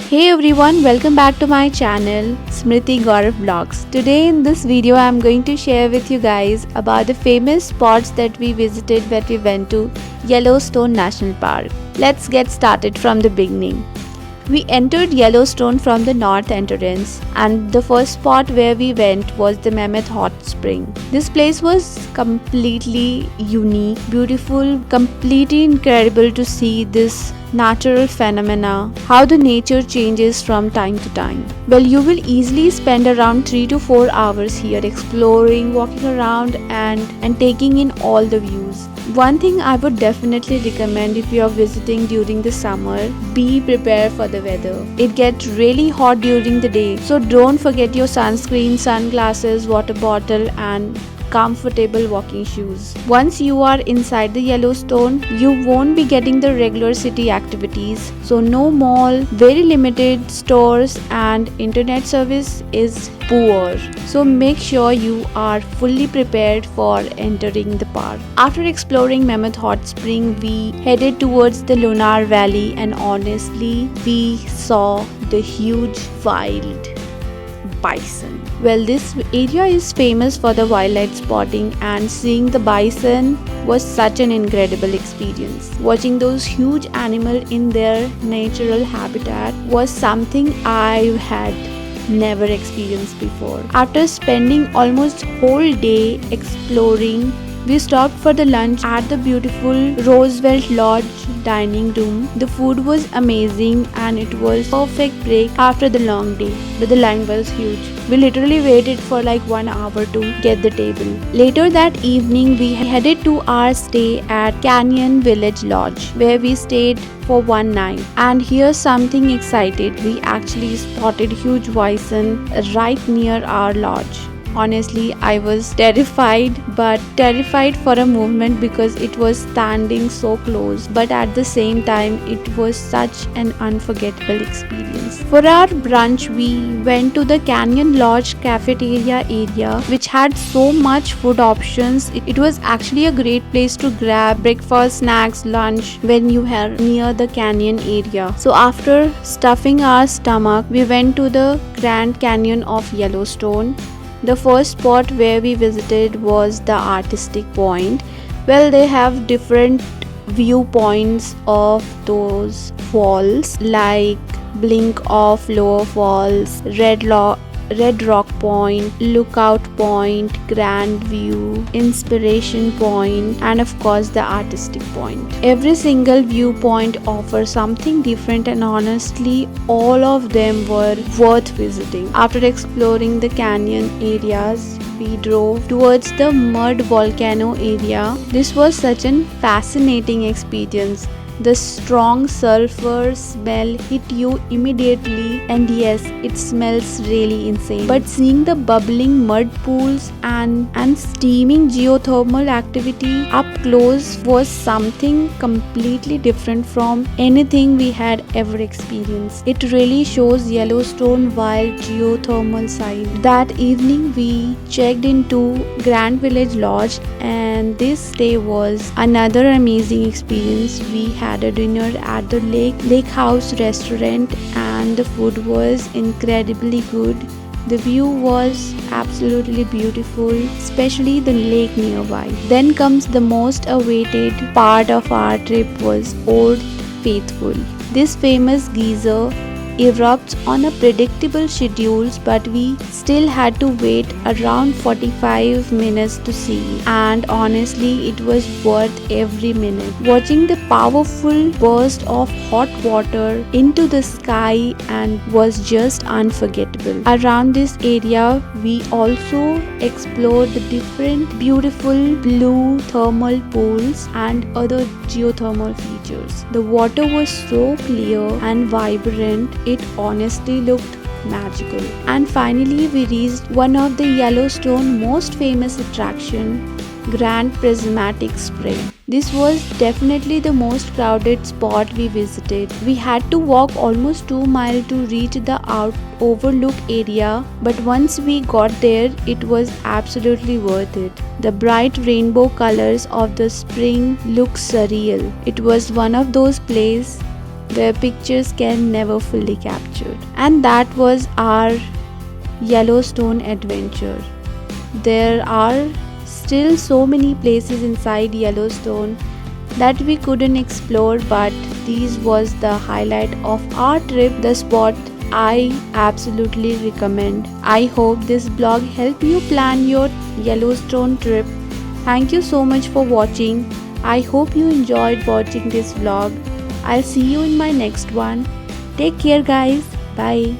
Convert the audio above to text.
Hey everyone, welcome back to my channel Smriti Gaurav Vlogs. Today in this video I am going to share with you guys about the famous spots that we visited when we went to Yellowstone National Park. Let's get started from the beginning. We entered Yellowstone from the north entrance, and the first spot where we went was the Mammoth Hot Spring. This place was completely unique, beautiful, completely incredible to see this natural phenomena, how the nature changes from time to time. Well, you will easily spend around 3 to 4 hours here exploring, walking around and taking in all the views. One thing I would definitely recommend if you are visiting during the summer, be prepared for the weather. It gets really hot during the day, so don't forget your sunscreen, sunglasses, water bottle and comfortable walking shoes. Once you are inside the Yellowstone, you won't be getting the regular city activities. So no mall, very limited stores and internet service is poor. So make sure you are fully prepared for entering the park. After exploring Mammoth Hot Spring, we headed towards the Lunar Valley and honestly, we saw the huge wild bison. Well, this area is famous for the wildlife spotting, and seeing the bison was such an incredible experience. Watching those huge animals in their natural habitat was something I had never experienced before. After spending almost whole day exploring, we stopped for the lunch at the beautiful Roosevelt Lodge dining room. The food was amazing and it was perfect break after the long day, but the line was huge. We literally waited for like 1 hour to get the table. Later that evening, we headed to our stay at Canyon Village Lodge, where we stayed for one night. And here's something exciting. We actually spotted huge bison right near our lodge. Honestly, I was terrified for a moment because it was standing so close, but at the same time it was such an unforgettable experience. For our brunch, we went to the Canyon Lodge cafeteria area, which had so much food options. It was actually a great place to grab breakfast, snacks, lunch when you are near the canyon area. So after stuffing our stomach, we went to the Grand Canyon of Yellowstone. The first spot where we visited was the Artistic Point. Well, they have different viewpoints of those falls like Blink of Lower Falls, Red Rock Point, Lookout Point, Grand View, Inspiration Point, and of course the Artistic Point. Every single viewpoint offers something different, and honestly all of them were worth visiting. After exploring the canyon areas, we drove towards the mud volcano area. This was such a fascinating experience. The strong sulfur smell hit you immediately, and yes, it smells really insane. But seeing the bubbling mud pools and steaming geothermal activity up close was something completely different from anything we had ever experienced. It really shows Yellowstone wild geothermal side. That evening we checked into Grand Village Lodge, and this stay was another amazing experience. We had a dinner at the Lake House restaurant and the food was incredibly good. The view was absolutely beautiful, especially the lake nearby. Then comes the most awaited part of our trip was Old Faithful. This famous geyser erupts on a predictable schedule, but we still had to wait around 45 minutes to see it. And honestly, it was worth every minute. Watching the powerful burst of hot water into the sky and was just unforgettable. Around this area, we also explored the different beautiful blue thermal pools and other geothermal features. The water was so clear and vibrant, it honestly looked magical. And finally, we reached one of the Yellowstone most famous attraction, Grand Prismatic Spring. This was definitely the most crowded spot we visited. We had to walk almost 2 miles to reach the overlook area, but once we got there, it was absolutely worth it. The bright rainbow colors of the spring looked surreal. It was one of those places where pictures can never fully capture. And that was our Yellowstone adventure. There are still so many places inside Yellowstone that we couldn't explore, but this was the highlight of our trip, the spot I absolutely recommend. I hope this blog helped you plan your Yellowstone trip. Thank you so much for watching. I hope you enjoyed watching this vlog. I'll see you in my next one. Take care guys. Bye.